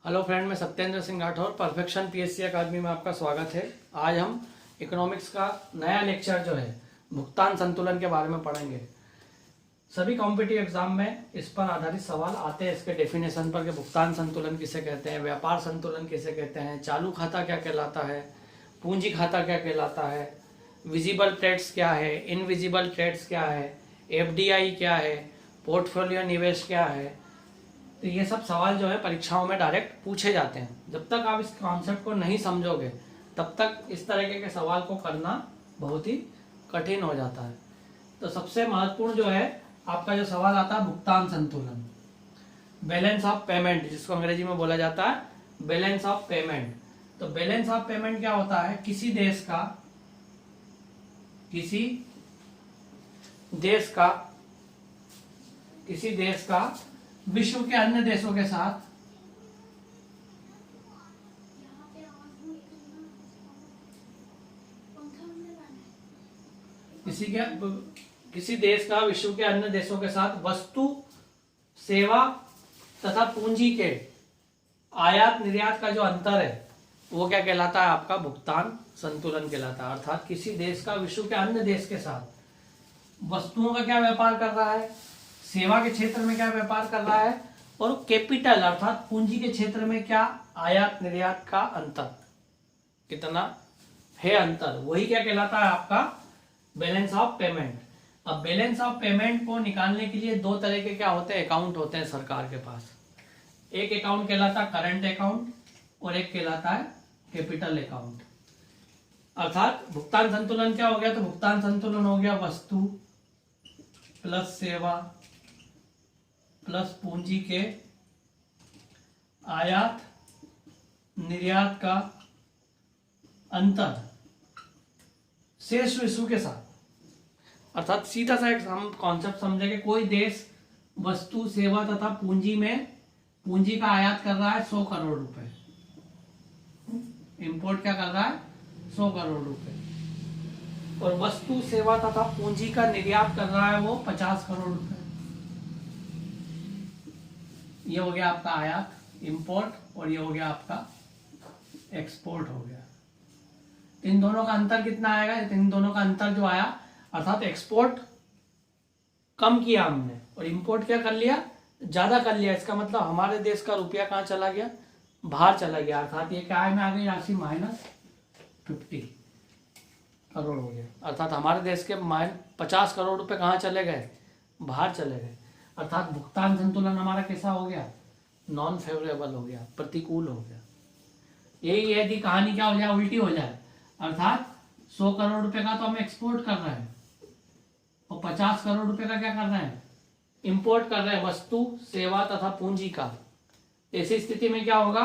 Hello friend, मैं Satyendra Singh Rathore, perfection PSC अकादमी में आपका स्वागत है। आज हम इकोनॉमिक्स का नया लेक्चर जो है भुगतान संतुलन के बारे में पढ़ेंगे। सभी कॉम्पिटिटिव एग्जाम में इस पर आधारित सवाल आते हैं, इसके डेफिनेशन पर कि भुगतान संतुलन किसे कहते हैं, व्यापार संतुलन किसे कहते हैं, चालू खाता क्या कहलाता है, पूंजी खाता क्या कहलाता है, विजिबल ट्रेड्स क्या है, इनविजिबल ट्रेड्स क्या है, एफडीआई क्या है, पोर्टफोलियो निवेश क्या है। तो ये सब सवाल जो है परीक्षाओं में डायरेक्ट पूछे जाते हैं। जब तक आप इस कॉन्सेप्ट को नहीं समझोगे तब तक इस तरीके के सवाल को करना बहुत ही कठिन हो जाता है। तो सबसे महत्वपूर्ण जो है आपका जो सवाल आता है भुगतान संतुलन, बैलेंस ऑफ पेमेंट, जिसको अंग्रेजी में बोला जाता है बैलेंस ऑफ पेमेंट। तो बैलेंस ऑफ पेमेंट क्या होता है? किसी देश का विश्व के अन्य देशों के साथ किसी देश का विश्व के अन्य देशों के साथ वस्तु, सेवा तथा पूंजी के आयात निर्यात का जो अंतर है वो क्या कहलाता है? आपका भुगतान संतुलन कहलाता है। अर्थात किसी देश का विश्व के अन्य देश के साथ वस्तुओं का क्या व्यापार कर रहा है, सेवा के क्षेत्र में क्या व्यापार कर रहा है, और कैपिटल अर्थात पूंजी के क्षेत्र में क्या आयात निर्यात का अंतर कितना है अंतर, वही क्या कहलाता है? आपका बैलेंस ऑफ पेमेंट। अब बैलेंस ऑफ पेमेंट को निकालने के लिए दो तरह के क्या होते हैं? अकाउंट होते हैं सरकार के पास। एक अकाउंट कहलाता है करंट अकाउंट और एक कहलाता है कैपिटल अकाउंट। अर्थात भुगतान संतुलन क्या हो गया? तो भुगतान संतुलन हो गया वस्तु प्लस सेवा प्लस पूंजी के आयात निर्यात का अंतर शेष विश्व के साथ। अर्थात सीधा सा एक हम कॉन्सेप्ट समझेंगे, कोई देश वस्तु सेवा तथा पूंजी का आयात कर रहा है 100 करोड़ रुपए, इंपोर्ट क्या कर रहा है? 100 करोड़ रुपए, और वस्तु सेवा तथा पूंजी का निर्यात कर रहा है वो 50 करोड़ रुपए। ये हो गया आपका आयात इंपोर्ट, और ये हो गया आपका एक्सपोर्ट हो गया। इन दोनों का अंतर कितना आएगा? इन दोनों का अंतर जो आया, अर्थात एक्सपोर्ट कम किया हमने और इंपोर्ट क्या कर लिया? ज्यादा कर लिया। इसका मतलब हमारे देश का रुपया कहाँ चला गया? बाहर चला गया। अर्थात ये क्या है में आ गई राशि -50 करोड़ हो गया। अर्थात हमारे देश के -50 करोड़ रुपए कहाँ चले गए? बाहर चले गए। अर्थात भुगतान संतुलन हमारा कैसा हो गया? नॉन फेवरेबल हो गया, प्रतिकूल हो गया। यही यदि कहानी क्या हो जाए? उल्टी हो जाए। अर्थात 100 करोड़ रुपए का तो हम एक्सपोर्ट कर रहे हैं और 50 करोड़ रुपए का क्या कर रहे हैं? इंपोर्ट कर रहे हैं, वस्तु सेवा तथा पूंजी का। ऐसी स्थिति में क्या होगा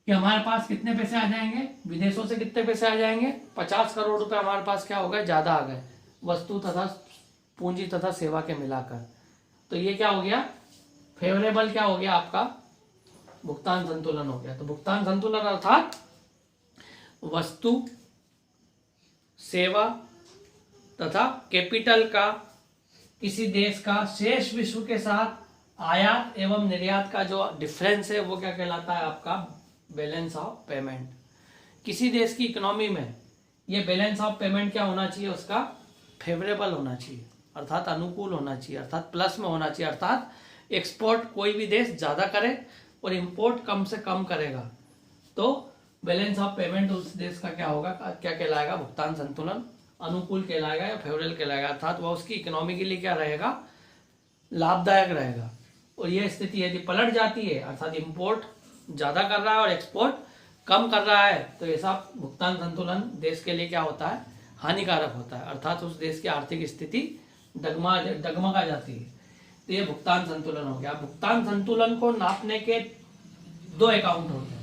कि हमारे पास कितने पैसे आ जाएंगे? विदेशों से कितने पैसे आ जाएंगे? 50 करोड़ रुपए हमारे पास क्या हो गए? ज्यादा आ गए, वस्तु तथा पूंजी तथा सेवा के मिलाकर। तो ये क्या हो गया? फेवरेबल क्या हो गया? आपका भुगतान संतुलन हो गया। तो भुगतान संतुलन अर्थात वस्तु सेवा तथा कैपिटल का किसी देश का शेष विश्व के साथ आयात एवं निर्यात का जो डिफरेंस है वो क्या कहलाता है? आपका बैलेंस ऑफ पेमेंट। किसी देश की इकोनॉमी में ये बैलेंस ऑफ पेमेंट क्या होना चाहिए? उसका फेवरेबल होना चाहिए, अर्थात अनुकूल होना चाहिए, अर्थात प्लस में होना चाहिए। अर्थात एक्सपोर्ट कोई भी देश ज्यादा करे और इंपोर्ट कम से कम करेगा तो बैलेंस ऑफ पेमेंट उस देश का क्या होगा? क्या कहलाएगा? भुगतान संतुलन अनुकूल कहलाएगा या फेवरेबल कहलाएगा। अर्थात वह उसकी इकोनॉमी के लिए क्या रहेगा? लाभदायक रहेगा। और यह स्थिति यदि पलट जाती है, अर्थात इंपोर्ट ज्यादा कर रहा है और एक्सपोर्ट कम कर रहा है, तो ऐसा भुगतान संतुलन देश के लिए क्या होता है? हानिकारक होता है। अर्थात उस देश की आर्थिक स्थिति डगमगा जाती है। तो ये भुगतान संतुलन हो गया। भुगतान संतुलन को नापने के दो अकाउंट होते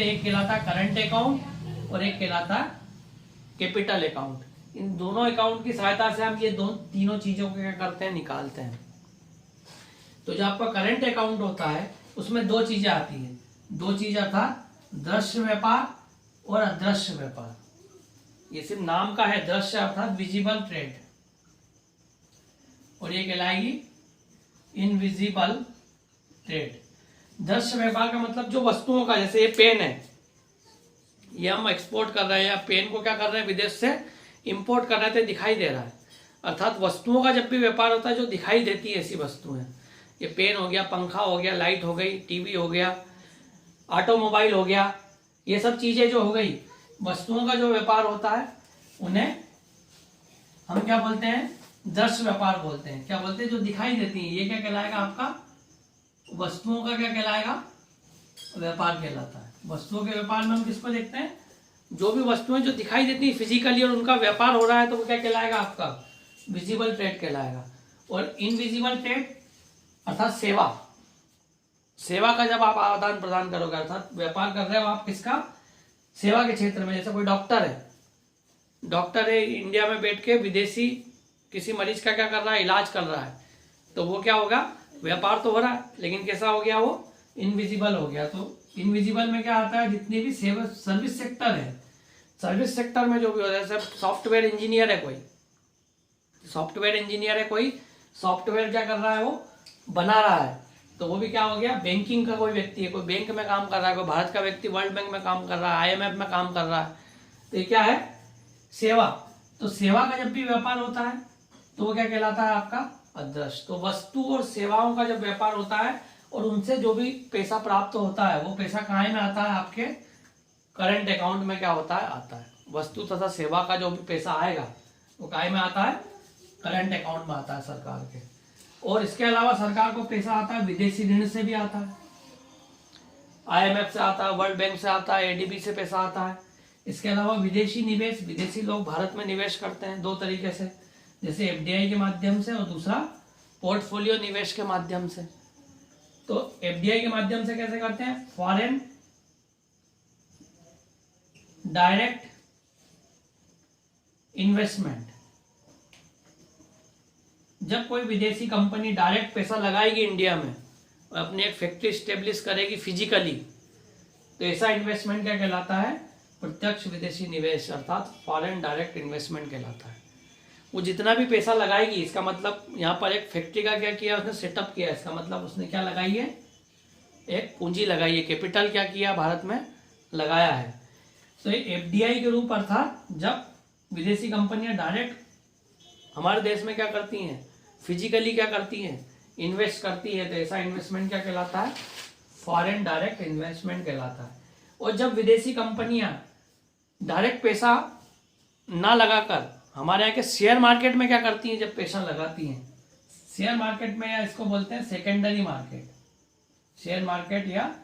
हैं। एक कहलाता है करंट अकाउंट और एक कहलाता है कैपिटल अकाउंट। इन दोनों अकाउंट की सहायता से हम ये तीनों चीजों को क्या करते हैं? निकालते हैं। तो जो आपका करंट अकाउंट होता है उसमें दो चीजें आती हैं। दो चीज अर्थात दृश्य व्यापार और अदृश्य व्यापार। ये सिर्फ नाम का है, दृश्य अर्थात विजिबल ट्रेड, और ये कहलाएगी इनविजिबल ट्रेड। दृश्य व्यापार का मतलब जो वस्तुओं का, जैसे ये पेन है, ये हम एक्सपोर्ट कर रहे हैं या पेन को क्या कर रहे हैं विदेश से इंपोर्ट कर रहे थे, दिखाई दे रहा है। अर्थात वस्तुओं का जब भी व्यापार होता है जो दिखाई देती है ऐसी वस्तुएं, ये पेन हो गया, पंखा हो गया, लाइट हो गई, टीवी हो गया, ऑटोमोबाइल हो गया, ये सब चीजें जो हो गई वस्तुओं का जो व्यापार होता है उन्हें हम क्या बोलते हैं, दृश्य व्यापार बोलते हैं। क्या बोलते हैं, जो दिखाई देती है, ये क्या कहलाएगा आपका, वस्तुओं का क्या कहलाएगा, व्यापार कहलाता है। वस्तुओं के व्यापार में हम किसको देखते हैं, जो भी वस्तुएं जो दिखाई देती है फिजिकली और उनका व्यापार हो रहा है तो वो क्या कहलाएगा आपका, विजिबल ट्रेड कहलाएगा। और इनविजिबल ट्रेड अर्थात सेवा, सेवा का जब आप आदान प्रदान करोगे, अर्थात व्यापार कर रहे हो आप किसका, सेवा के क्षेत्र में। जैसे कोई डॉक्टर है इंडिया में बैठ के विदेशी किसी मरीज का क्या कर रहा है, इलाज कर रहा है, तो वो क्या होगा, व्यापार तो हो रहा है लेकिन कैसा हो गया, वो इनविजिबल हो गया। तो इनविजिबल में क्या आता है, जितनी भी सर्विस सेक्टर है, सर्विस सेक्टर में जो भी होता है, जैसे सॉफ्टवेयर इंजीनियर है कोई, सॉफ्टवेयर क्या कर रहा है, वो बना रहा है, तो वो भी क्या हो गया, बैंकिंग का कोई व्यक्ति है, कोई बैंक में काम कर रहा है, कोई भारत का व्यक्ति वर्ल्ड बैंक में काम कर रहा है, IMF में काम कर रहा है, तो ये क्या है, सेवा। तो सेवा का जब भी व्यापार होता है तो वो क्या कहलाता है आपका, अदृश्य। तो वस्तु और सेवाओं का जब व्यापार होता है और उनसे जो भी पैसा प्राप्त होता है वो पैसा कहाँ में आता है, आपके करंट अकाउंट में क्या होता है, आता है। वस्तु तथा सेवा का जो भी पैसा आएगा वो काय में आता है, करंट अकाउंट में आता है सरकार के। और इसके अलावा सरकार को पैसा आता है विदेशी ऋण से भी आता है, IMF से आता है, वर्ल्ड बैंक से आता है, ADB से पैसा आता है। इसके अलावा विदेशी निवेश, विदेशी लोग भारत में निवेश करते हैं दो तरीके से, जैसे FDI के माध्यम से और दूसरा पोर्टफोलियो निवेश के माध्यम से। तो FDI के माध्यम से कैसे करते हैं, फॉरेन डायरेक्ट इन्वेस्टमेंट। जब कोई विदेशी कंपनी डायरेक्ट पैसा लगाएगी इंडिया में और अपनी एक फैक्ट्री स्टेब्लिश करेगी फिजिकली, तो ऐसा इन्वेस्टमेंट क्या कहलाता है, प्रत्यक्ष विदेशी निवेश अर्थात फॉरेन डायरेक्ट इन्वेस्टमेंट कहलाता है। वो जितना भी पैसा लगाएगी, इसका मतलब यहाँ पर एक फैक्ट्री का क्या किया, उसने सेटअप किया, इसका मतलब उसने क्या लगाई है, एक पूंजी लगाई है, कैपिटल क्या किया, भारत में लगाया है। तो ये FDI के रूप अर्थात जब विदेशी कंपनियां डायरेक्ट हमारे देश में क्या करती हैं, फिजिकली क्या करती हैं, इन्वेस्ट करती है, तो ऐसा इन्वेस्टमेंट क्या कहलाता है, फॉरेन डायरेक्ट इन्वेस्टमेंट कहलाता है। और जब विदेशी कंपनियां डायरेक्ट पैसा ना लगाकर हमारे यहाँ के शेयर मार्केट में क्या करती हैं, जब पैसा लगाती हैं शेयर मार्केट में, या इसको बोलते हैं सेकेंडरी मार्केट, शेयर मार्केट या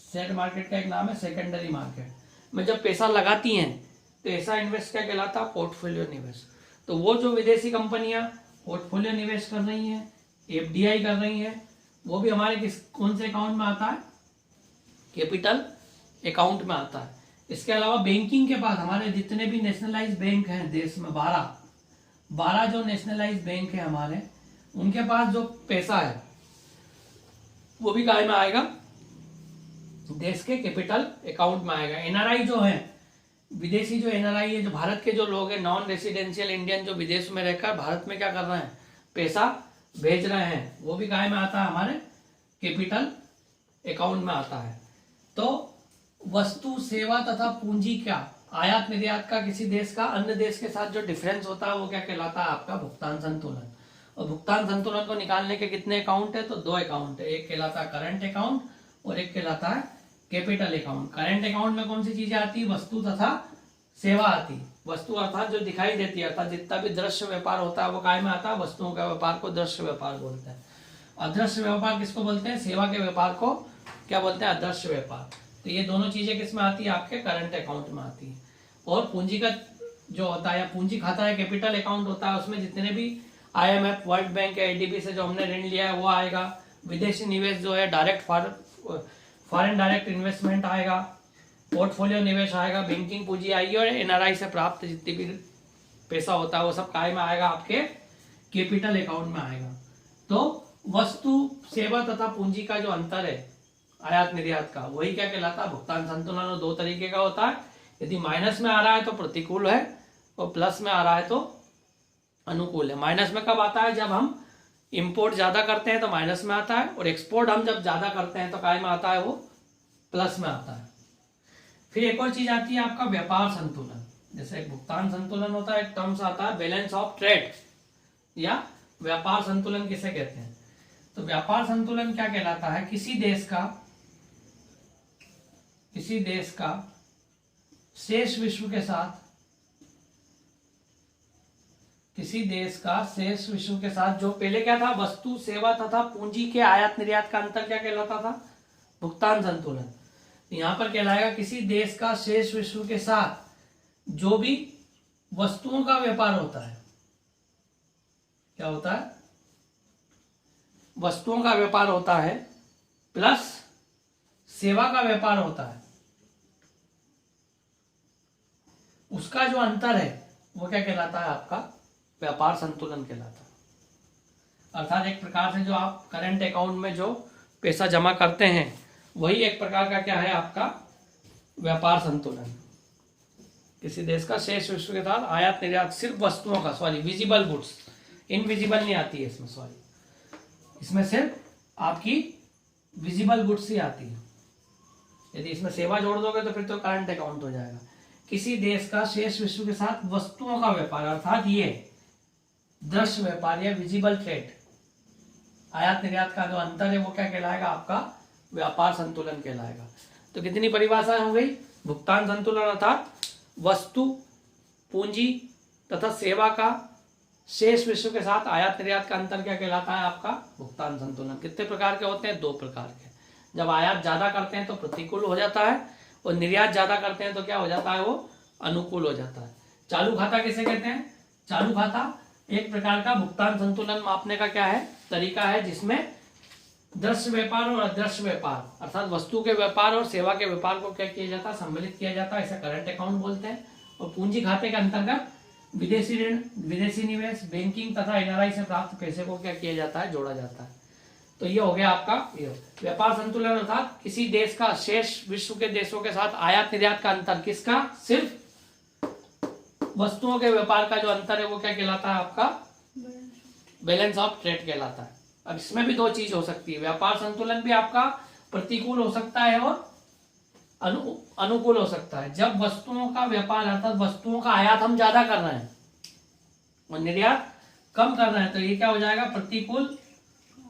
शेयर मार्केट का एक नाम है सेकेंडरी मार्केट में, जब पैसा लगाती हैं तो ऐसा इन्वेस्ट क्या कहलाता है, पोर्टफोलियो निवेश। तो वो जो विदेशी कंपनियां पोर्टफोलियो निवेश कर रही हैं, FDI कर रही हैं, वो भी हमारे कौन से अकाउंट में आता है, कैपिटल अकाउंट में आता है। इसके अलावा बैंकिंग के पास हमारे जितने भी नेशनलाइज बैंक हैं देश में, 12 जो नेशनलाइज बैंक है हमारे, उनके पास जो पैसा है वो भी काय में आएगा, देश के कैपिटल अकाउंट में आएगा। NRI जो है, विदेशी जो NRI है, जो भारत के जो लोग हैं, नॉन रेसिडेंशियल इंडियन, जो विदेश में रहकर भारत में क्या कर रहे हैं, पैसा भेज रहे हैं, वो भी काय में आता है, हमारे कैपिटल अकाउंट में आता है। तो वस्तु सेवा तथा पूंजी का आयात निर्यात का किसी देश का अन्य देश के साथ जो डिफरेंस होता है वो क्या कहलाता है, आपका भुगतान संतुलन। और भुगतान संतुलन को निकालने के कितने अकाउंट है, तो 2 अकाउंट है, एक कहलाता है करंट अकाउंट और एक कहलाता है कैपिटल अकाउंट। करंट अकाउंट में कौन सी चीजें आती है, वस्तु तथा सेवा आती। वस्तु अर्थात जो दिखाई देती है, अर्थात जितना भी दृश्य व्यापार होता है वो काय में आता है, वस्तुओं का व्यापार को दृश्य व्यापार बोलते हैं। अदृश्य व्यापार किसको बोलते हैं, सेवा के व्यापार को क्या बोलते हैं, अदृश्य व्यापार। तो ये दोनों चीजें किस में आती है, आपके करंट अकाउंट में आती है। और पूंजी का जो होता है, या पूंजी खाता है, कैपिटल अकाउंट होता है, उसमें जितने भी IMF, वर्ल्ड बैंक या ADB से जो हमने ऋण लिया है वो आएगा। विदेशी निवेश जो है डायरेक्ट फॉरेन डायरेक्ट इन्वेस्टमेंट आएगा, पोर्टफोलियो निवेश आएगा, बैंकिंग पूंजी आएगी, और NRI से प्राप्त जितनी भी पैसा होता है वो सब काय में आएगा, आपके कैपिटल अकाउंट में आएगा। तो वस्तु सेवा तथा पूंजी का जो अंतर है आयात निर्यात का, वही क्या कहलाता है, भुगतान संतुलन। और 2 तरीके का होता है, यदि माइनस में आ रहा है तो प्रतिकूल है और प्लस में आ रहा है तो अनुकूल है। माइनस में कब आता है, जब हम इंपोर्ट ज़्यादा करते हैं तो माइनस में आता है, और एक्सपोर्ट हम जब ज़्यादा करते हैं तो काय में आता है, वो प्लस में आता है। फिर एक और चीज़ आती है आपका व्यापार संतुलन। जैसे एक भुगतान संतुलन होता है, एक टर्म्स आता है बैलेंस ऑफ ट्रेड, या व्यापार संतुलन किसे कहते हैं। तो व्यापार संतुलन क्या कहलाता है, किसी देश का शेष विश्व के साथ, किसी देश का शेष विश्व के साथ जो पहले क्या था, वस्तु सेवा तथा पूंजी के आयात निर्यात का अंतर क्या कहलाता था, भुगतान संतुलन। यहां पर कहलाएगा किसी देश का शेष विश्व के साथ जो भी वस्तुओं का व्यापार होता है, क्या होता है, वस्तुओं का व्यापार होता है प्लस सेवा का व्यापार होता है, उसका जो अंतर है वो क्या कहलाता है, आपका व्यापार संतुलन कहलाता है। अर्थात एक प्रकार से जो आप करंट अकाउंट में जो पैसा जमा करते हैं वही एक प्रकार का क्या है, आपका व्यापार संतुलन। किसी देश का शेष विश्व के साथ आयात निर्यात, सिर्फ वस्तुओं का, सॉरी विजिबल गुड्स, इनविजिबल नहीं आती है इसमें, सॉरी, इसमें सिर्फ आपकी विजिबल गुड्स ही आती है। यदि इसमें सेवा जोड़ दोगे तो फिर तो करंट अकाउंट हो जाएगा। किसी देश का शेष विश्व के साथ वस्तुओं का व्यापार, अर्थात ये दृश्य व्यापार या विजिबल ट्रेड, आयात निर्यात का जो अंतर है वो क्या कहलाएगा, आपका व्यापार संतुलन कहलाएगा। तो कितनी परिभाषाएं हो गई, भुगतान संतुलन अर्थात वस्तु, पूंजी तथा सेवा का शेष विश्व के साथ आयात निर्यात का अंतर क्या कहलाता है, आपका भुगतान संतुलन। कितने प्रकार के होते हैं, 2 प्रकार के। जब आयात ज्यादा करते हैं तो प्रतिकूल हो जाता है, और निर्यात ज्यादा करते हैं तो क्या हो जाता है, वो अनुकूल हो जाता है। चालू खाता किसे कहते हैं, चालू खाता एक प्रकार का भुगतान संतुलन मापने का क्या है, तरीका है, जिसमें दृश्य व्यापार और अदृश्य व्यापार, अर्थात वस्तु के व्यापार और सेवा के व्यापार को क्या किया जाता है, सम्मिलित किया जाता है, इसे करंट अकाउंट बोलते हैं। और पूंजी खाते के अंतर्गत विदेशी ऋण, विदेशी निवेश, बैंकिंग तथा एनआरआई से प्राप्त पैसे को क्या किया जाता है, जोड़ा जाता है। तो ये हो गया आपका व्यापार संतुलन, अर्थात किसी देश का शेष विश्व के देशों के साथ आयात निर्यात का अंतर, किसका, सिर्फ वस्तुओं के व्यापार का जो अंतर है वो क्या कहलाता है, आपका बैलेंस ऑफ ट्रेड कहलाता है। अब इसमें भी 2 चीज हो सकती है, व्यापार संतुलन भी आपका प्रतिकूल हो सकता है और अनुकूल हो सकता है। जब वस्तुओं का व्यापार अर्थात वस्तुओं का आयात हम ज्यादा कर रहे हैं और निर्यात कम कर रहे हैं तो ये क्या हो जाएगा, प्रतिकूल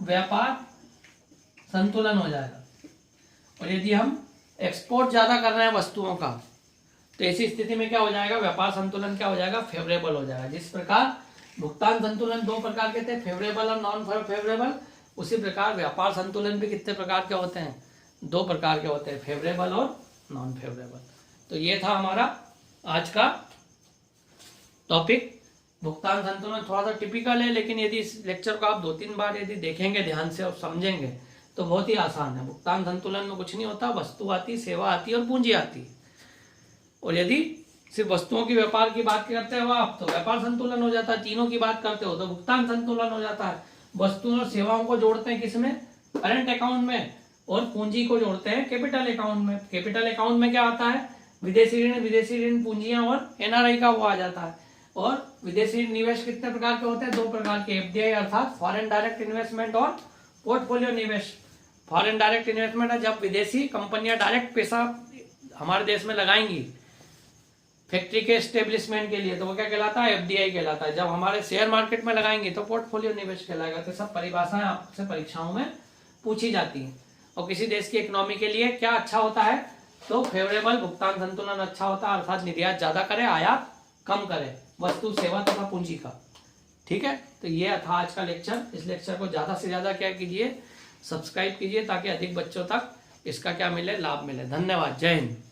व्यापार संतुलन हो जाएगा। और यदि हम एक्सपोर्ट ज्यादा कर रहे हैं वस्तुओं का तो ऐसी स्थिति में क्या हो जाएगा, व्यापार संतुलन क्या हो जाएगा, फेवरेबल हो जाएगा। जिस प्रकार भुगतान संतुलन 2 प्रकार के थे, फेवरेबल और नॉन फेवरेबल, उसी प्रकार व्यापार संतुलन भी कितने प्रकार के होते हैं, 2 प्रकार के होते हैं, फेवरेबल और नॉन फेवरेबल। तो ये था हमारा आज का टॉपिक, भुगतान संतुलन। थोड़ा सा टिपिकल है, लेकिन यदि इस लेक्चर को आप 2-3 बार यदि देखेंगे ध्यान से और समझेंगे तो बहुत ही आसान है। भुगतान संतुलन में कुछ नहीं होता, वस्तु आती, सेवा आती और पूंजी आती है। और यदि सिर्फ वस्तुओं की व्यापार की बात करते हो आप तो व्यापार संतुलन हो जाता है, तीनों की बात करते हो तो भुगतान संतुलन हो जाता है। वस्तुओं और सेवाओं को जोड़ते हैं किसमें, करंट अकाउंट में, और पूंजी को जोड़ते हैं कैपिटल अकाउंट में। कैपिटल अकाउंट में क्या आता है, विदेशी ऋण पूंजियां और एनआरआई का वो आ जाता है। और विदेशी निवेश कितने प्रकार के होते हैं, 2 प्रकार के, एफडीआई अर्थात फॉरेन डायरेक्ट इन्वेस्टमेंट और पोर्टफोलियो निवेश। फॉरेन डायरेक्ट इन्वेस्टमेंट है जब विदेशी कंपनियां डायरेक्ट पैसा हमारे देश में लगाएंगी फैक्ट्री के एस्टेब्लिशमेंट के लिए, तो वो क्या कहलाता है, एफडीआई कहलाता है। जब हमारे शेयर मार्केट में लगाएंगे तो पोर्टफोलियो निवेश कहलाएगा। तो सब परिभाषाएं आपसे परीक्षाओं में पूछी जाती हैं। और किसी देश की इकोनॉमी के लिए क्या अच्छा होता है, तो फेवरेबल भुगतान संतुलन अच्छा होता है, अर्थात निर्यात ज्यादा करे, आयात कम करे, वस्तु सेवा तथा पूंजी का। ठीक है, तो ये था आज का लेक्चर। इस लेक्चर को ज्यादा से ज्यादा क्या कीजिए, सब्सक्राइब कीजिए ताकि अधिक बच्चों तक इसका क्या मिले, लाभ मिले। धन्यवाद, जय हिंद।